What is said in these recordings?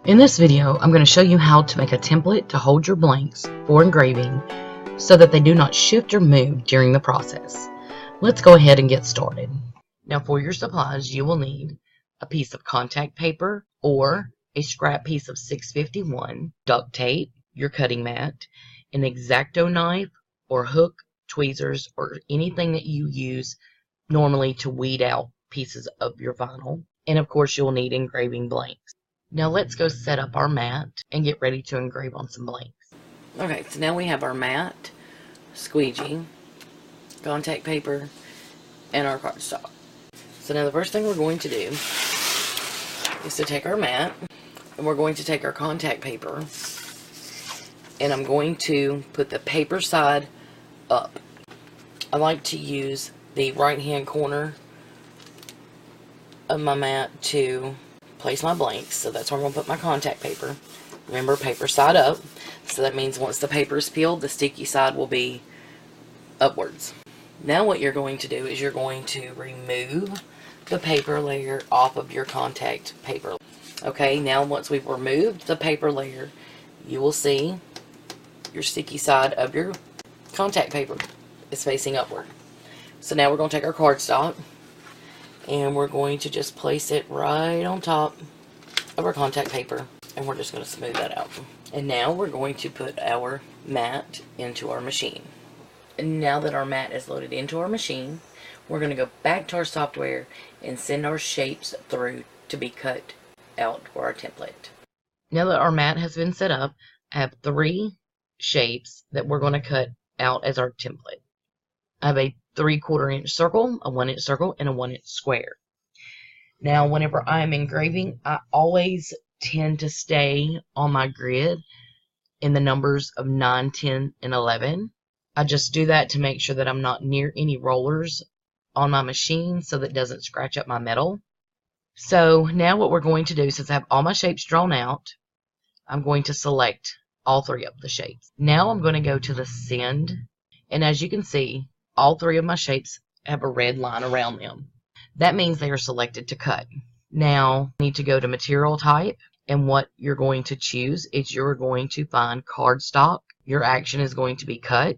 In this video, I'm going to show you how to make a template to hold your blanks for engraving so that they do not shift or move during the process. Let's go ahead and get started. Now for your supplies, you will need a piece of contact paper or a scrap piece of 651, duct tape, your cutting mat, an X-Acto knife or hook, tweezers, or anything that you use normally to weed out pieces of your vinyl. And of course, you'll need engraving blanks. Now let's go set up our mat and get ready to engrave on some blanks. Okay, so now we have our mat, squeegee, contact paper, and our cardstock. So now the first thing we're going to do is to take our mat, and we're going to take our contact paper, and I'm going to put the paper side up. I like to use the right hand corner of my mat to place my blanks, so that's where I'm going to put my contact paper. Remember, paper side up, so that means once the paper is peeled, the sticky side will be upwards. Now what you're going to do is you're going to remove the paper layer off of your contact paper. Okay, now once we've removed the paper layer, you will see your sticky side of your contact paper is facing upward. So now we're going to take our cardstock and we're going to just place it right on top of our contact paper, and we're just going to smooth that out. And now we're going to put our mat into our machine. And now that our mat is loaded into our machine, we're going to go back to our software and send our shapes through to be cut out for our template. Now that our mat has been set up, I have 3 shapes that we're going to cut out as our template. I have a 3/4 inch circle, a 1 inch circle, and a 1 inch square. Now whenever I'm engraving, I always tend to stay on my grid in the numbers of 9, 10, and 11. I just do that to make sure that I'm not near any rollers on my machine so that it doesn't scratch up my metal. So now what we're going to do, since I have all my shapes drawn out, I'm going to select all 3 of the shapes. Now I'm going to go to the send, and as you can see, all 3 of my shapes have a red line around them. That means they are selected to cut. Now, you need to go to material type, and what you're going to choose is you're going to find cardstock. Your action is going to be cut,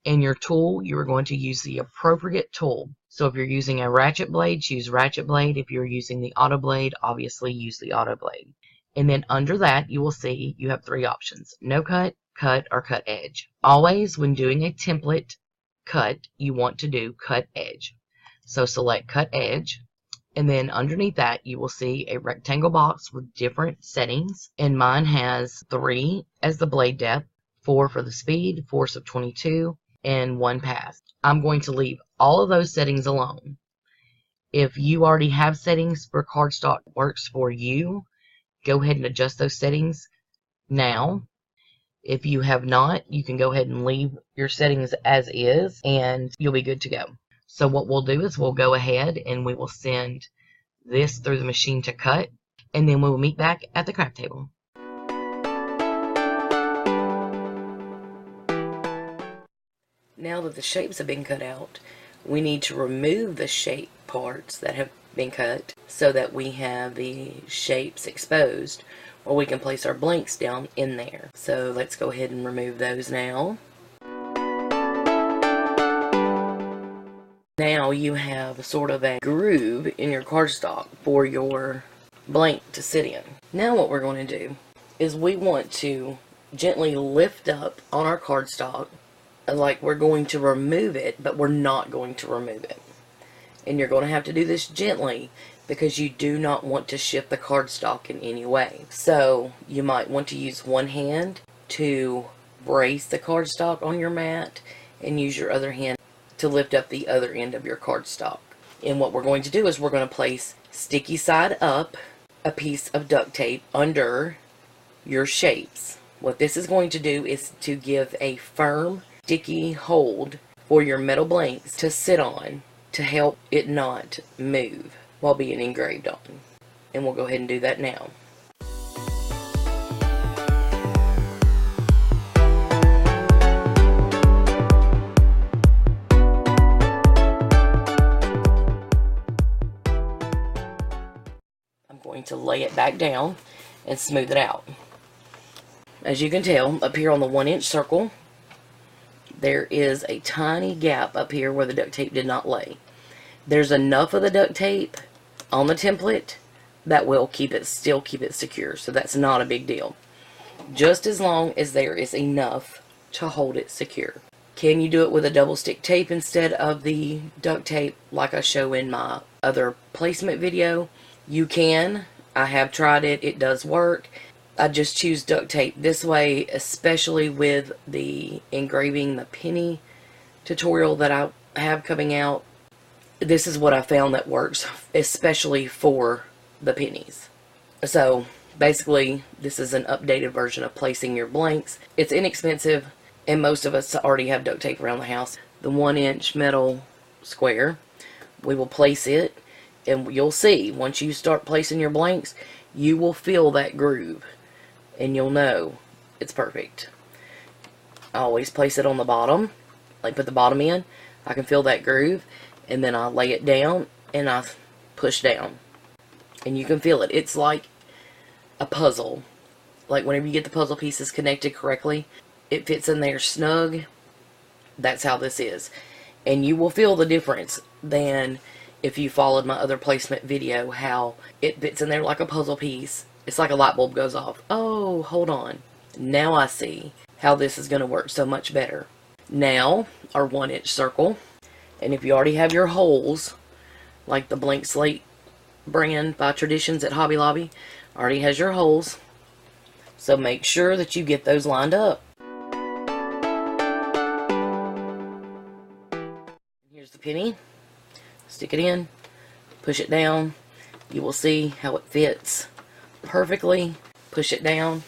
and your tool, you're going to use the appropriate tool. So if you're using a ratchet blade, choose ratchet blade. If you're using the auto blade, obviously use the auto blade. And then under that, you will see you have 3 options: no cut, cut, or cut edge. Always, when doing a template cut, you want to do cut edge. So select cut edge, and then underneath that you will see a rectangle box with different settings, and mine has 3 as the blade depth, 4 for the speed, force of 22, and 1 pass. I'm going to leave all of those settings alone. If you already have settings for cardstock works for you, go ahead and adjust those settings now. If you have not, you can go ahead and leave your settings as is, and you'll be good to go. So what we'll do is we'll go ahead and we will send this through the machine to cut, and then we will meet back at the craft table. Now that the shapes have been cut out, we need to remove the shape parts that have been cut so that we have the shapes exposed, or we can place our blanks down in there. So let's go ahead and remove those now. Now you have sort of a groove in your cardstock for your blank to sit in. Now what we're going to do is we want to gently lift up on our cardstock like we're going to remove it, but we're not going to remove it. And you're going to have to do this gently because you do not want to shift the cardstock in any way. So you might want to use one hand to brace the cardstock on your mat and use your other hand to lift up the other end of your cardstock. And what we're going to do is we're going to place sticky side up a piece of duct tape under your shapes. What this is going to do is to give a firm, sticky hold for your metal blanks to sit on to help it not move while being engraved on. And we'll go ahead and do that now. I'm going to lay it back down and smooth it out. As you can tell, up here on the 1-inch circle, there is a tiny gap up here where the duct tape did not lay. There's enough of the duct tape on the template that will still keep it secure, so that's not a big deal. Just as long as there is enough to hold it secure. Can you do it with a double stick tape instead of the duct tape like I show in my other placement video? You can. I have tried it. It does work. I just choose duct tape this way, especially with the engraving the penny tutorial that I have coming out. This is what I found that works, especially for the pennies. So basically, this is an updated version of placing your blanks. It's inexpensive, and most of us already have duct tape around the house. The 1-inch metal square, we will place it, and you'll see, once you start placing your blanks, you will feel that groove, and you'll know it's perfect. I always place it on the bottom, like put the bottom in. I can feel that groove, and then I lay it down, and I push down. And you can feel it. It's like a puzzle. Like whenever you get the puzzle pieces connected correctly, it fits in there snug. That's how this is. And you will feel the difference than if you followed my other placement video, how it fits in there like a puzzle piece. It's like a light bulb goes off. Oh, hold on. Now I see how this is going to work so much better. Now, our 1-inch circle. And if you already have your holes, like the Blank Slate brand by Traditions at Hobby Lobby, already has your holes. So make sure that you get those lined up. Here's the penny. Stick it in, push it down. You will see how it fits perfectly. Push it down.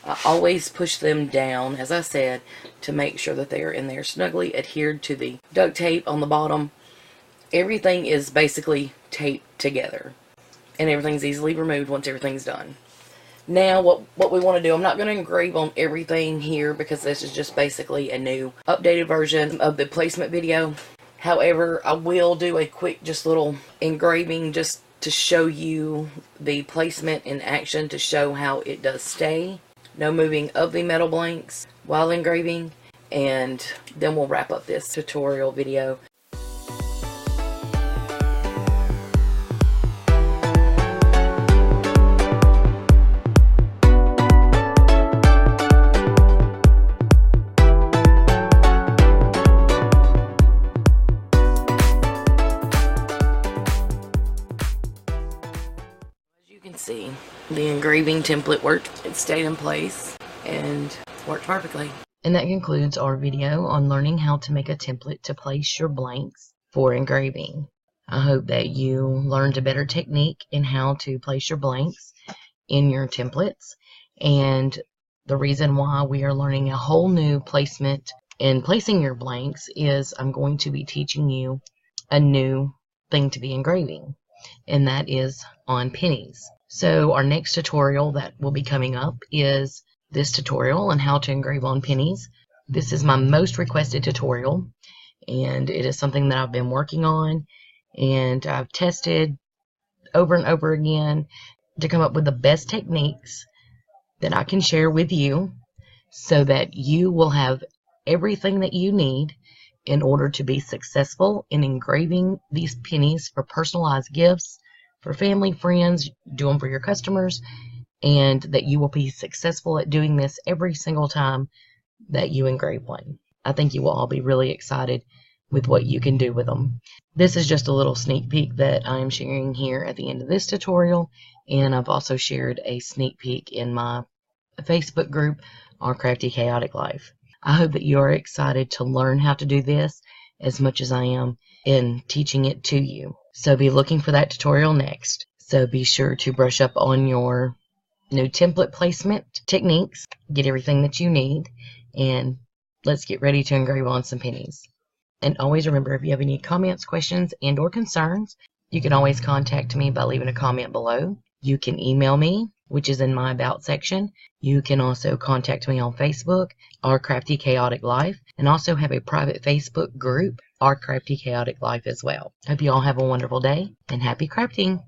I always push them down, as I said, to make sure that they are in there snugly adhered to the duct tape on the bottom. Everything is basically taped together, and everything's easily removed once everything's done. Now, what we want to do, I'm not going to engrave on everything here because this is just basically a new updated version of the placement video. However, I will do a quick just little engraving just to show you the placement in action, to show how it does stay. No moving of the metal blanks while engraving, and then we'll wrap up this tutorial video. See, the engraving template worked. It stayed in place and worked perfectly. And that concludes our video on learning how to make a template to place your blanks for engraving. I hope that you learned a better technique in how to place your blanks in your templates. And the reason why we are learning a whole new placement in placing your blanks is I'm going to be teaching you a new thing to be engraving, and that is on pennies. So our next tutorial that will be coming up is this tutorial on how to engrave on pennies. This is my most requested tutorial, and it is something that I've been working on, and I've tested over and over again to come up with the best techniques that I can share with you so that you will have everything that you need in order to be successful in engraving these pennies for personalized gifts for family, friends, do them for your customers, and that you will be successful at doing this every single time that you engrave one. I think you will all be really excited with what you can do with them. This is just a little sneak peek that I am sharing here at the end of this tutorial, and I've also shared a sneak peek in my Facebook group, Our Crafty Chaotic Life. I hope that you are excited to learn how to do this as much as I am in teaching it to you. So be looking for that tutorial next. So be sure to brush up on your new template placement techniques, get everything that you need, and let's get ready to engrave on some pennies. And always remember, if you have any comments, questions, and or concerns, you can always contact me by leaving a comment below. You can email me, which is in my About section. You can also contact me on Facebook, Our Crafty Chaotic Life, and also have a private Facebook group, Our Crafty Chaotic Life as well. Hope you all have a wonderful day, and happy crafting!